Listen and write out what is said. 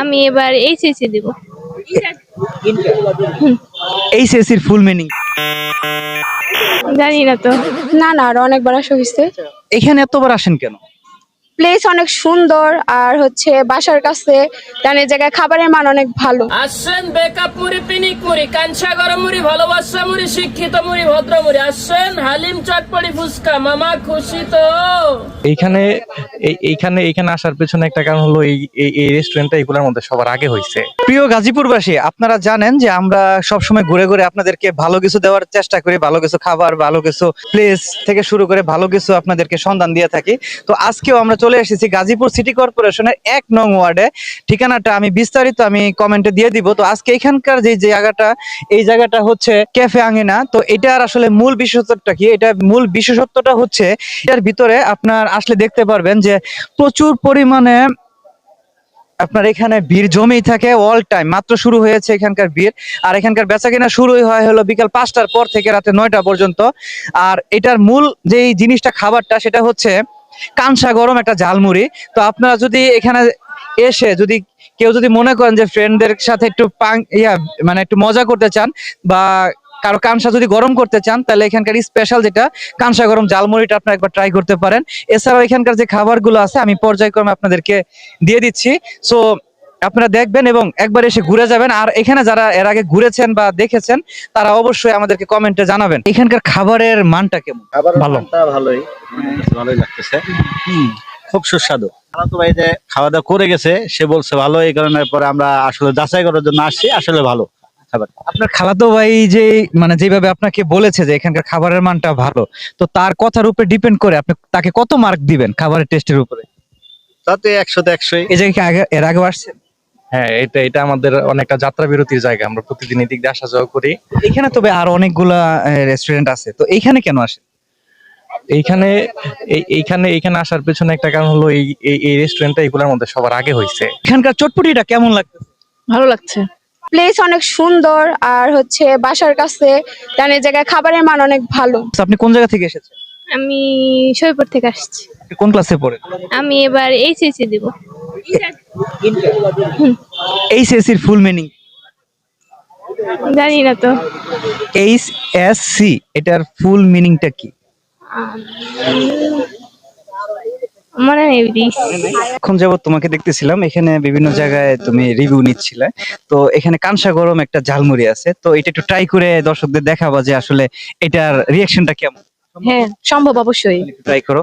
আমি এবার এইচএসসি দিব। এইচএসসির ফুল মিনিং জানি না তো। না না, আর অনেকবার আসা হয়েছে। এখানে এতবার আসেন কেন? প্লেস অনেক সুন্দর, আর হচ্ছে বাসার কাছে, কারণ এই জায়গায় খাবারের মান অনেক ভালো। আসছেন বেকআপ মুড়ি, পিনিক মুড়ি, কাঞ্চা গরম মুড়ি, ভালোবাসা মুড়ি, শিক্ষিত মুড়ি, ভদ্র মুড়ি। আসছেন হালিম, চটপটি, ফুচকা, মামা খুশি তো? এইখানে এইখানে আসার পেছনে একটা কারণ হলো এই এই রেস্টুরেন্টটা এগুলোর মধ্যে সবার আগে হয়েছে। প্রিয় গাজীপুরবাসী, আপনারা জানেন যে আমরা সবসময় ঘুরে ঘুরে আপনাদেরকে ভালো কিছু দেওয়ার চেষ্টা করি, ভালো কিছু খাবার, ভালো কিছু প্লেস থেকে শুরু করে ভালো কিছু আপনাদেরকে সন্ধান দিয়ে থাকি। তো আজকেও আমরা চলে এসেছি গাজীপুর সিটি কর্পোরেশনের 1 নং ওয়ার্ডে। ঠিকানাটা আমি বিস্তারিত কমেন্টে দিয়ে দিব। তো আজকে এখানকার যে জায়গাটা, এই জায়গাটা হচ্ছে ক্যাফে আঙ্গিনা। তো এটার আসলে মূল বিশেষত্বটা কি? এটা মূল বিশেষত্বটা হচ্ছে এটার ভিতরে আপনার আসলে দেখতে পারবেন যে প্রচুর পরিমাণে আপনার এখানে ভিড় জমেই থাকে অল টাইম। মাত্র শুরু হয়েছে এখানকার ভিড়, আর এখানকার বেচাকেনা শুরুই হয় হলো বিকাল 5টার পর থেকে রাতে 9টা পর্যন্ত। আর এটার মূল যেই জিনিসটা, খাবারটা, সেটা হচ্ছে কাঁচা গরম একটা ঝালমুড়ি। তো আপনারা যদি এখানে এসে যদি কেউ যদি মনে করেন যে ফ্রেন্ডদের সাথে একটু একটু মজা করতে চান, বা কারো কাঁচা যদি গরম করতে চান, তাহলে এখানকার স্পেশাল যেটা কাঁচা গরম ঝালমুড়িটা আপনারা একবার ট্রাই করতে পারেন। এছাড়াও এখানকার যে খাবারগুলো আছে আমি পর্যায়ক্রমে আপনাদেরকে দিয়ে দিচ্ছি। সো আপনারা দেখবেন এবং একবার এসে ঘুরে যাবেন। আর এখানে যারা এর আগে ঘুরেছেন বা দেখেছেন, তারা অবশ্যই আমাদেরকে কমেন্টে জানাবেন এখানকার খাবারের মানটা কেমন। ভালো, ভালোই ভালোই লাগতেছে। খুব সুস্বাদু। আমার তো ভাই যে খাওয়া দাওয়া করে গেছে, সে বলছে ভালো, এই কারণে পরে আমরা আসলে যাচাই করার জন্য আসছি। আসলে ভালো খাবার। আপনার খালাতো ভাই যে যেভাবে আপনাকে বলেছে যে এখানকার খাবারের মানটা ভালো, তো তার কথার উপরে ডিপেন্ড করে আপনি তাকে কত মার্ক দিবেন খাবারের টেস্টের উপরে? তাতে 100তে 100ই। এই জায়গায় কি এর আগে আসছেন? হ্যাঁ, এটা আমাদের অনেকটা যাত্রা বিরতির জায়গা, আমরা প্রতিদিন এদিক দিয়ে আসা যাওয়া করি। এখানে তবে আরো অনেকগুলা রেস্টুরেন্ট আছে, তো এইখানে কেন আসেন? এইখানে এইখানে আসার পেছনে একটা কারণ হলো এই রেস্টুরেন্টটা এগুলোর মধ্যে সবার আগে হয়েছে। এখানকার চটপটিটা কেমন লাগতেছে? ভালো লাগছে। প্লেস অনেক সুন্দর, আর হচ্ছে বাসার কাছে, কারণ এই জায়গায় খাবারের মান অনেক ভালো। তো আপনি কোন জায়গা থেকে এসেছেন? আমি সৈয়দপুর থেকে আসছি। আপনি কোন ক্লাসে পড়েন? আমি এবার এইচএসসি দিব। এইচএসসির ফুল মিনিং? জানি না তো। এইচএসসি এটার ফুল মিনিংটা কি? মনে নেই দিস। এখন যাবত তোমাকে দেখতেছিলাম এখানে বিভিন্ন জায়গায় তুমি রিভিউ নিচ্ছিলে। তো এখানে কাঁচা গরম একটা ঝালমুড়ি আছে, তো এটা একটু ট্রাই করে দর্শকদের দেখাবা যে আসলে এটার রিঅ্যাকশনটা কেমন। হ্যাঁ, সম্ভব, অবশ্যই। ট্রাই করো।